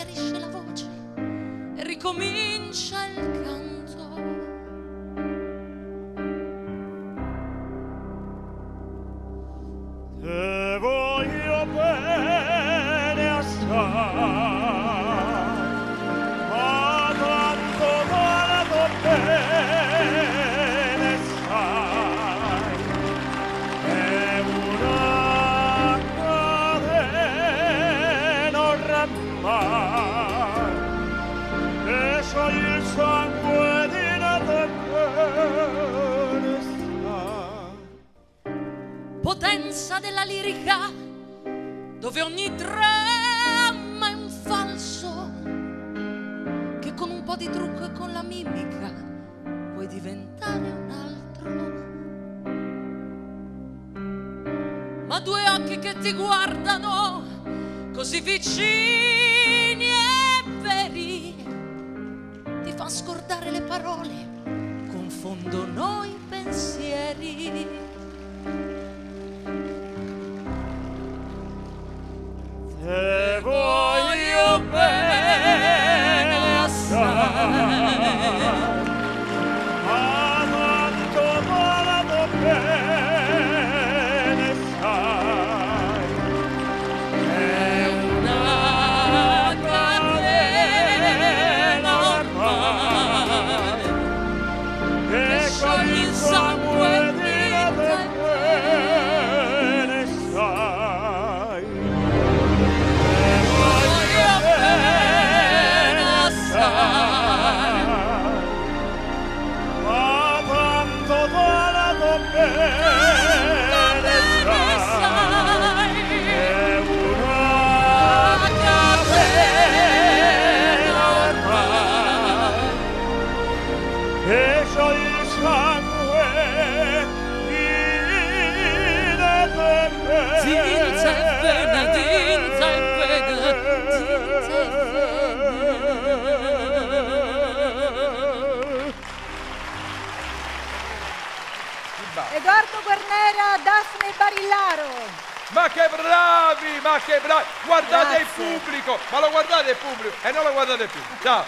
sparisce la voce e ricomincia il canto. Te voglio bene assai, ma tanto vado bene sai, è una catena ormai, e scioglie il sangue di nata bene sai. Potenza della lirica, dove ogni dramma è un falso, che con un po' di trucco e con la mimica puoi diventare un altro. Ma due occhi che ti guardano così vicini e veri ti fa scordare le parole, confondono i pensieri. Te voglio bene assai, ma tanto vado bene sai, è una catena ormai, che scioglie il sangue di nata bene sai. Ma tanto vado bene sai, è una catena ormai, e scioglie il sangue di nata bene. Tinta e pena, tinta e pena, tinta e Edoardo Guarnera, Daphne Barillaro. Ma che bravi, ma che bravi! Guardate Grazie. il pubblico, ma lo guardate il pubblico e non lo guardate più. Ciao!